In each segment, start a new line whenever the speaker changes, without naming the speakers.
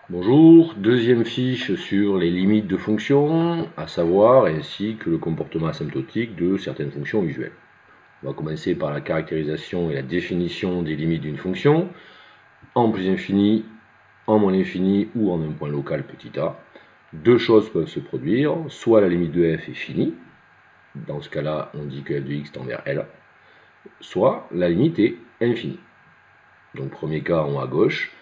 Bonjour, deuxième fiche sur les limites de fonctions, à savoir ainsi que le comportement asymptotique de certaines fonctions usuelles. On va commencer par la caractérisation et la définition des limites d'une fonction, en plus infini, en moins infini ou en un point local petit a. Deux choses peuvent se produire, soit la limite de f est finie, dans ce cas-là on dit que f de x tend vers L, soit la limite est infinie. Donc premier cas en haut à gauche.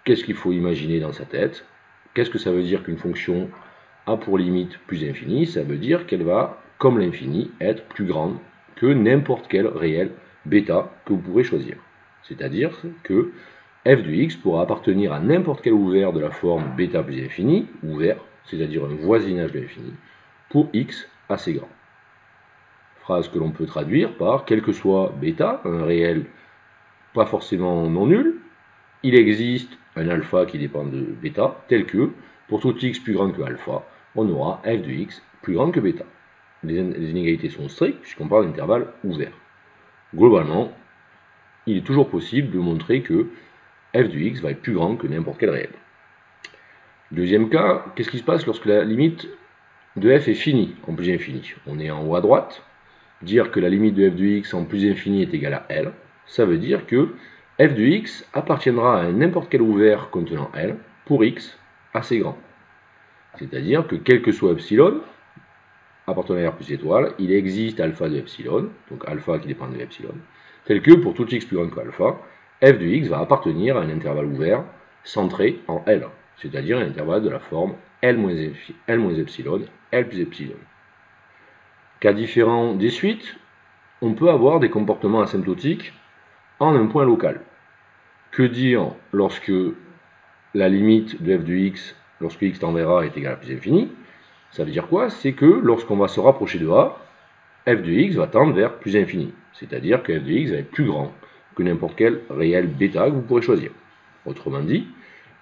Qu'est-ce qu'il faut imaginer dans sa tête? Qu'est-ce que ça veut dire qu'une fonction a pour limite plus infinie? Ça veut dire qu'elle va, comme l'infini, être plus grande que n'importe quel réel bêta que vous pourrez choisir. C'est-à-dire que f de x pourra appartenir à n'importe quel ouvert de la forme bêta plus infini, ouvert, c'est-à-dire un voisinage de l'infini, pour x assez grand. Phrase que l'on peut traduire par quel que soit bêta, un réel pas forcément non nul, il existe un alpha qui dépend de bêta, tel que, pour tout x plus grand que alpha, on aura f de x plus grand que bêta. Les inégalités sont strictes puisqu'on parle d'intervalle ouvert. Globalement, il est toujours possible de montrer que f de x va être plus grand que n'importe quel réel. Deuxième cas, qu'est-ce qui se passe lorsque la limite de f est finie, en plus infini? On est en haut à droite. Dire que la limite de f de x en plus infini est égale à L, ça veut dire que f de x appartiendra à n'importe quel ouvert contenant L pour x assez grand. C'est-à-dire que quel que soit epsilon, appartenant à R plus étoile, il existe alpha de epsilon, donc alpha qui dépend de epsilon, tel que pour tout x plus grand que alpha, f de x va appartenir à un intervalle ouvert centré en L, c'est-à-dire un intervalle de la forme L moins epsilon, L plus epsilon. Cas différent des suites, on peut avoir des comportements asymptotiques en un point local. Que dire lorsque la limite de f de x, lorsque x tend vers a est égale à plus infini? Ça veut dire quoi? C'est que lorsqu'on va se rapprocher de a, f de x va tendre vers plus infini. C'est-à-dire que f de x va être plus grand que n'importe quel réel bêta que vous pourrez choisir. Autrement dit,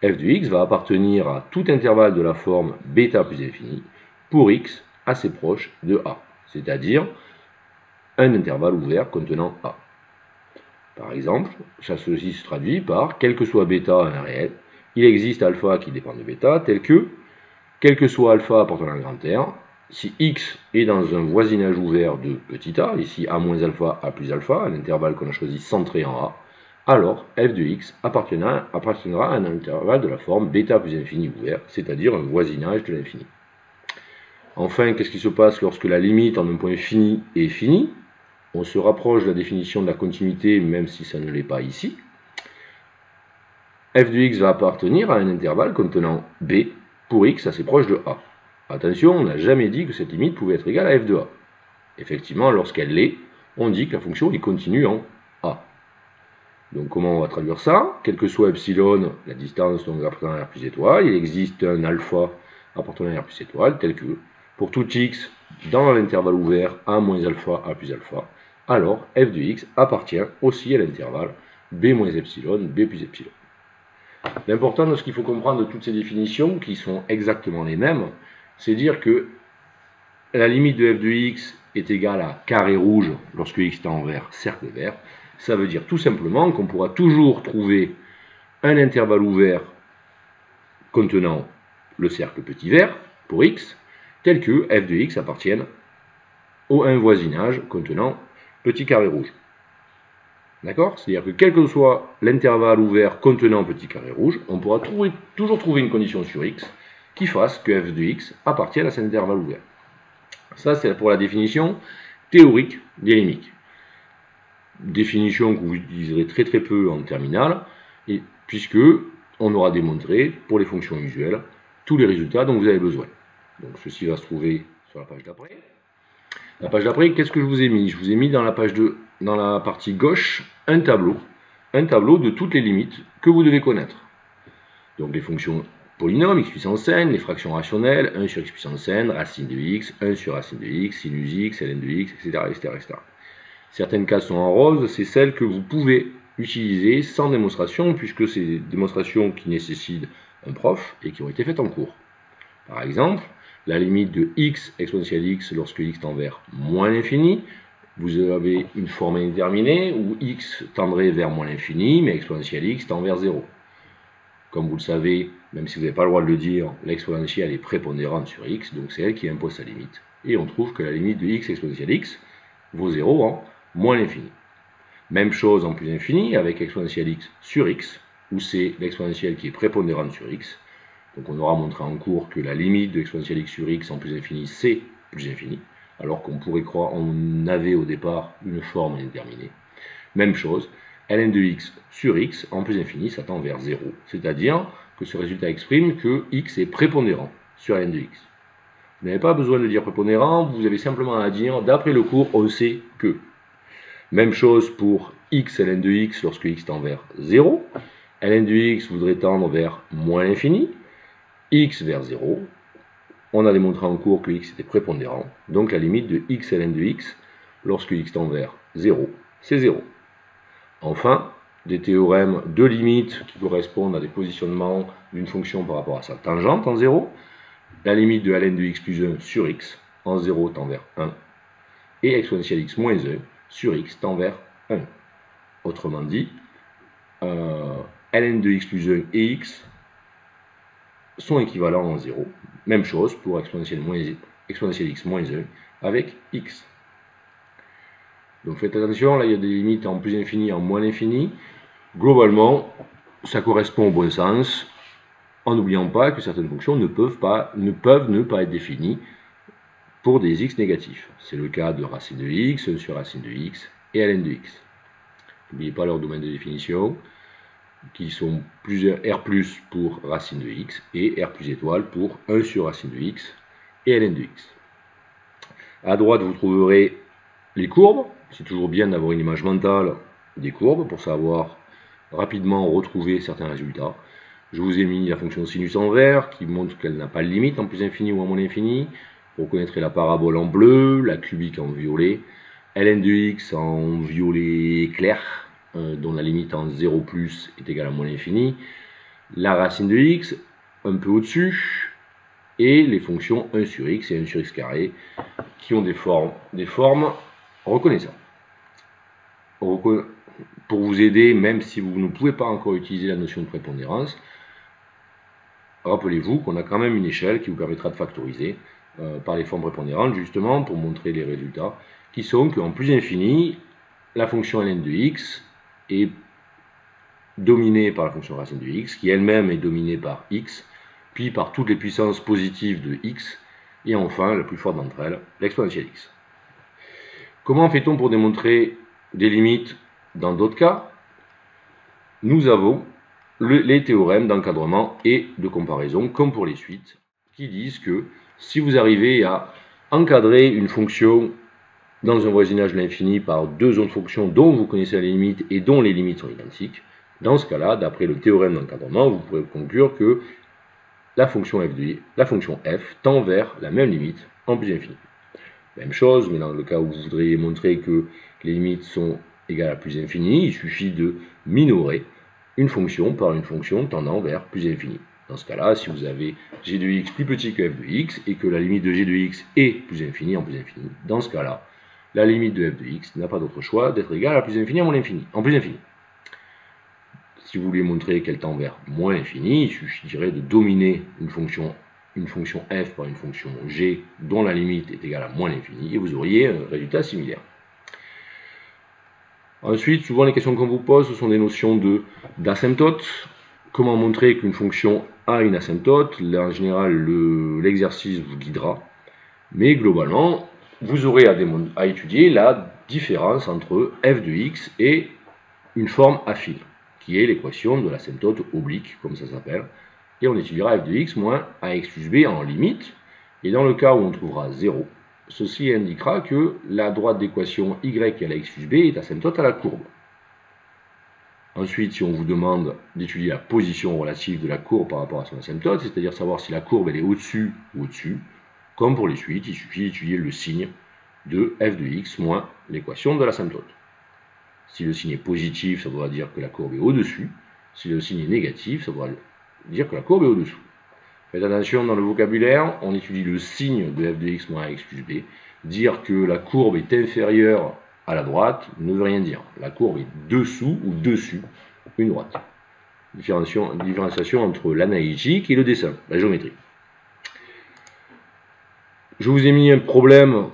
f de x va appartenir à tout intervalle de la forme bêta plus infini pour x assez proche de a, c'est-à-dire un intervalle ouvert contenant a. Par exemple, ceci se traduit par quel que soit bêta un réel, il existe alpha qui dépend de bêta, tel que quel que soit alpha appartenant à grand R, si x est dans un voisinage ouvert de petit a, ici a moins alpha, a plus alpha, un intervalle qu'on a choisi centré en a, alors f de x appartiendra à un intervalle de la forme bêta plus infini ouvert, c'est-à-dire un voisinage de l'infini. Enfin, qu'est-ce qui se passe lorsque la limite en un point fini est finie? On se rapproche de la définition de la continuité, même si ça ne l'est pas ici. F de x va appartenir à un intervalle contenant b pour x assez proche de a. Attention, on n'a jamais dit que cette limite pouvait être égale à f de a. Effectivement, lorsqu'elle l'est, on dit que la fonction est continue en a. Donc comment on va traduire ça? Quel que soit epsilon, la distance donc appartenant à R plus étoile, il existe un alpha appartenant à R plus étoile, tel que pour tout x dans l'intervalle ouvert a moins alpha, a plus alpha, alors f de x appartient aussi à l'intervalle b moins epsilon, b plus epsilon. L'important de ce qu'il faut comprendre de toutes ces définitions, qui sont exactement les mêmes, c'est dire que la limite de f de x est égale à carré rouge lorsque x tend vers cercle vert. Ça veut dire tout simplement qu'on pourra toujours trouver un intervalle ouvert contenant le cercle petit vert pour x, tel que f de x appartienne au un voisinage contenant petit carré rouge. D'accord? C'est-à-dire que quel que soit l'intervalle ouvert contenant petit carré rouge, on pourra toujours trouver une condition sur x qui fasse que f de x appartienne à cet intervalle ouvert. Ça, c'est pour la définition théorique des limites. Définition que vous utiliserez très peu en terminale, puisque on aura démontré pour les fonctions usuelles tous les résultats dont vous avez besoin. Donc ceci va se trouver sur la page d'après. La page d'après, qu'est-ce que je vous ai mis? Je vous ai mis dans la partie gauche un tableau de toutes les limites que vous devez connaître. Donc les fonctions polynômes, x puissance n, les fractions rationnelles, 1 sur x puissance n, racine de x, 1 sur racine de x, sinus x, ln de x, etc. Certaines cases sont en rose, c'est celles que vous pouvez utiliser sans démonstration, puisque c'est des démonstrations qui nécessitent un prof et qui ont été faites en cours. Par exemple, la limite de x exponentielle x lorsque x tend vers moins l'infini, vous avez une forme indéterminée où x tendrait vers moins l'infini, mais exponentielle x tend vers 0. Comme vous le savez, même si vous n'avez pas le droit de le dire, l'exponentielle est prépondérante sur x, donc c'est elle qui impose sa limite. Et on trouve que la limite de x exponentielle x vaut 0 en moins l'infini. Même chose en plus infini avec exponentielle x sur x, où c'est l'exponentielle qui est prépondérante sur x. Donc on aura montré en cours que la limite de l'exponentielle x sur x en plus infini, c'est plus infini, alors qu'on pourrait croire, on avait au départ une forme indéterminée. Même chose, ln de x sur x en plus infini, ça tend vers 0. C'est-à-dire que ce résultat exprime que x est prépondérant sur ln de x. Vous n'avez pas besoin de dire prépondérant, vous avez simplement à dire, d'après le cours, on sait que. Même chose pour x ln de x lorsque x tend vers 0. ln de x voudrait tendre vers moins l'infini, x vers 0. On a démontré en cours que x était prépondérant. Donc la limite de x ln de x lorsque x tend vers 0, c'est 0. Enfin, des théorèmes de limite qui correspondent à des positionnements d'une fonction par rapport à sa tangente en 0. La limite de ln de x plus 1 sur x en 0 tend vers 1. Et exponentielle x moins 1 sur x tend vers 1. Autrement dit, ln de x plus 1 et x sont équivalents en 0. Même chose pour exponentielle x moins 1 avec x. Donc faites attention, là il y a des limites en plus infini et en moins l'infini. Globalement, ça correspond au bon sens, en n'oubliant pas que certaines fonctions ne peuvent ne pas être définies pour des x négatifs. C'est le cas de racine de x, 1 sur racine de x et ln de x. N'oubliez pas leur domaine de définition, qui sont plusieurs R plus pour racine de x et R plus étoile pour 1 sur racine de x et ln de x. À droite, vous trouverez les courbes. C'est toujours bien d'avoir une image mentale des courbes pour savoir rapidement retrouver certains résultats. Je vous ai mis la fonction sinus en vert qui montre qu'elle n'a pas de limite en plus infini ou en moins infini. Vous reconnaîtrez la parabole en bleu, la cubique en violet, ln de x en violet clair, dont la limite en 0 plus est égale à moins l'infini, la racine de x un peu au-dessus, et les fonctions 1 sur x et 1 sur x carré qui ont des formes reconnaissables. Pour vous aider, même si vous ne pouvez pas encore utiliser la notion de prépondérance, rappelez-vous qu'on a quand même une échelle qui vous permettra de factoriser par les formes prépondérantes, justement pour montrer les résultats, qui sont qu'en plus infini, la fonction ln de x est dominée par la fonction racine de x, qui elle-même est dominée par x, puis par toutes les puissances positives de x, et enfin, la plus forte d'entre elles, l'exponentielle x. Comment fait-on pour démontrer des limites dans d'autres cas? Nous avons les théorèmes d'encadrement et de comparaison, comme pour les suites, qui disent que si vous arrivez à encadrer une fonction dans un voisinage de l'infini par deux autres fonctions dont vous connaissez les limites et dont les limites sont identiques, dans ce cas-là, d'après le théorème d'encadrement, vous pourrez conclure que la fonction f tend vers la même limite en plus infini. Même chose, mais dans le cas où vous voudriez montrer que les limites sont égales à plus infini, il suffit de minorer une fonction par une fonction tendant vers plus infini. Dans ce cas-là, si vous avez g de x plus petit que f de x et que la limite de g de x est plus infini en plus infini, dans ce cas-là, la limite de f de x n'a pas d'autre choix d'être égale à plus infini en plus infini. Si vous voulez montrer qu'elle tend vers moins l'infini, il suffirait de dominer une fonction f par une fonction g dont la limite est égale à moins l'infini et vous auriez un résultat similaire. Ensuite, souvent les questions qu'on vous pose, ce sont des notions d'asymptote. Comment montrer qu'une fonction a une asymptote? Là, en général, l'exercice vous guidera. Mais globalement, vous aurez à étudier la différence entre f de x et une forme affine, qui est l'équation de l'asymptote oblique, comme ça s'appelle. Et on étudiera f de x moins ax plus b en limite. Et dans le cas où on trouvera 0, ceci indiquera que la droite d'équation y égale à x plus b est asymptote à la courbe. Ensuite, si on vous demande d'étudier la position relative de la courbe par rapport à son asymptote, c'est-à-dire savoir si la courbe elle est au-dessus ou au-dessus, comme pour les suites, il suffit d'étudier le signe de f de x moins l'équation de l'asymptote. Si le signe est positif, ça voudra dire que la courbe est au-dessus. Si le signe est négatif, ça voudra dire que la courbe est au-dessous. Faites attention dans le vocabulaire, on étudie le signe de f de x moins x plus b. Dire que la courbe est inférieure à la droite ne veut rien dire. La courbe est dessous ou dessus une droite. différenciation entre l'analytique et le dessin, la géométrie. Je vous ai mis un problème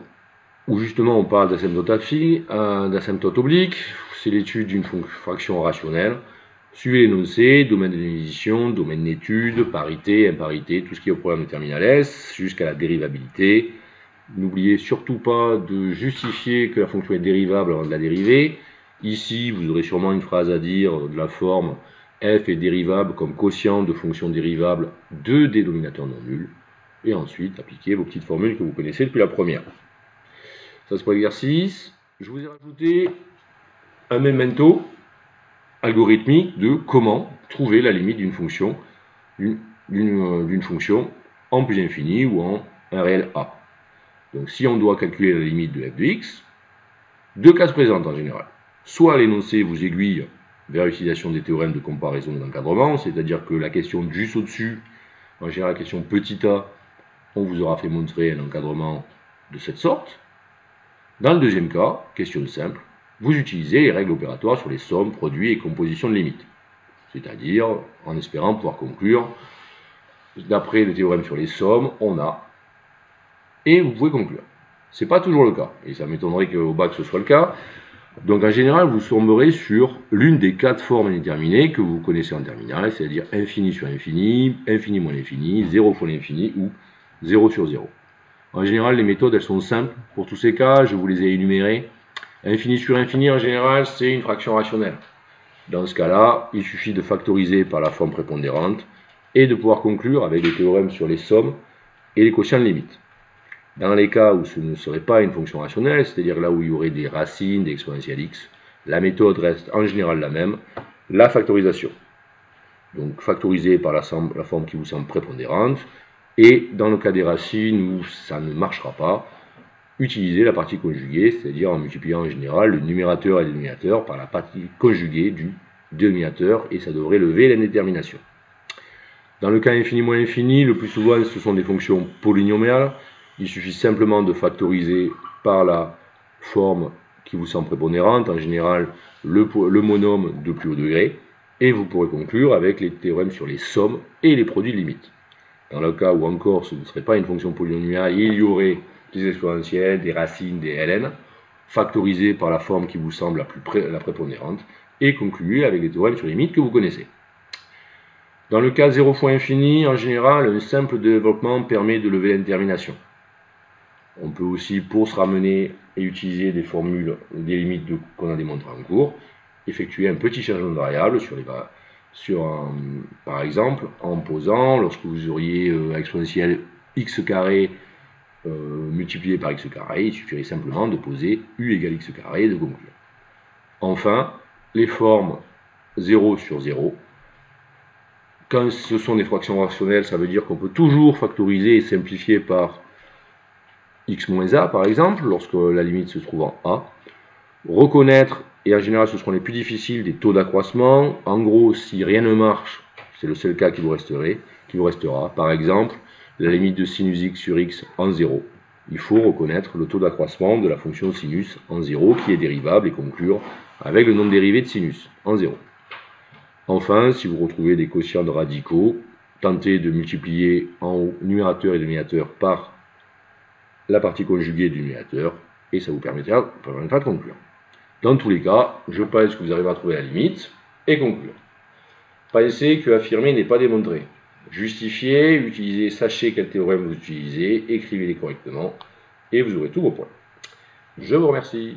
où justement on parle d'asymptote oblique. C'est l'étude d'une fraction rationnelle. Suivez l'énoncé, domaine de définition, domaine d'étude, parité, imparité, tout ce qui est au problème de terminal S, jusqu'à la dérivabilité. N'oubliez surtout pas de justifier que la fonction est dérivable avant de la dériver. Ici, vous aurez sûrement une phrase à dire de la forme f est dérivable comme quotient de fonction dérivable de dénominateur non nul. Et ensuite, appliquez vos petites formules que vous connaissez depuis la première. Ça, c'est pour l'exercice. Je vous ai rajouté un memento algorithmique de comment trouver la limite d'une fonction, d'une fonction en plus infini ou en un réel a. Donc si on doit calculer la limite de f de x, deux cas se présentent en général. Soit l'énoncé vous aiguille vers l'utilisation des théorèmes de comparaison et d'encadrement, c'est-à-dire que la question juste au-dessus, en général la question petit a, on vous aura fait montrer un encadrement de cette sorte. Dans le deuxième cas, question simple, vous utilisez les règles opératoires sur les sommes, produits et compositions de limites. C'est-à-dire en espérant pouvoir conclure, d'après le théorème sur les sommes, on a, et vous pouvez conclure. Ce n'est pas toujours le cas, et ça m'étonnerait qu'au bac ce soit le cas. Donc en général, vous tomberez sur l'une des 4 formes indéterminées que vous connaissez en terminale, c'est-à-dire infini sur infini, infini moins l'infini, 0 fois l'infini ou 0 sur 0. En général, les méthodes, elles sont simples. Pour tous ces cas, je vous les ai énumérées. Infini sur infini, en général, c'est une fraction rationnelle. Dans ce cas-là, il suffit de factoriser par la forme prépondérante et de pouvoir conclure avec les théorèmes sur les sommes et les quotients de limite. Dans les cas où ce ne serait pas une fonction rationnelle, c'est-à-dire là où il y aurait des racines, des exponentielles x, la méthode reste en général la même, la factorisation. Donc factoriser par la forme qui vous semble prépondérante, et dans le cas des racines où ça ne marchera pas, utiliser la partie conjuguée, c'est-à-dire en multipliant en général le numérateur et le dénominateur par la partie conjuguée du dénominateur, et ça devrait lever l'indétermination. Dans le cas infini moins infini, le plus souvent ce sont des fonctions polynomiales. Il suffit simplement de factoriser par la forme qui vous semble prépondérante, en général le monome de plus haut degré, et vous pourrez conclure avec les théorèmes sur les sommes et les produits de limite. Dans le cas où encore ce ne serait pas une fonction polynomiale, il y aurait des exponentielles, des racines, des ln, factorisées par la forme qui vous semble la prépondérante, et concluer avec les théorèmes sur les limites que vous connaissez. Dans le cas 0 fois infini, en général, un simple développement permet de lever l'indétermination. On peut aussi, pour se ramener et utiliser des formules, des limites qu'on a démontrées en cours, effectuer un petit changement de variable par exemple, en posant, lorsque vous auriez exponentielle x carré multiplié par x carré, il suffirait simplement de poser u égale x carré et de conclure. Enfin, les formes 0 sur 0. Quand ce sont des fractions rationnelles, ça veut dire qu'on peut toujours factoriser et simplifier par x moins a, par exemple, lorsque la limite se trouve en a. Reconnaître, et en général ce seront les plus difficiles, des taux d'accroissement. En gros, si rien ne marche, c'est le seul cas qui vous restera. Par exemple, la limite de sinus x sur x en 0. Il faut reconnaître le taux d'accroissement de la fonction sinus en 0 qui est dérivable et conclure avec le nombre dérivé de sinus en 0. Enfin, si vous retrouvez des quotients de radicaux, tentez de multiplier en haut numérateur et dénominateur par la partie conjuguée du numérateur et ça vous permettra de conclure. Dans tous les cas, je pense que vous arrivez à trouver la limite et conclure. Pensez que affirmer n'est pas démontré. Justifiez, sachez quel théorème vous utilisez, écrivez-les correctement et vous aurez tous vos points. Je vous remercie.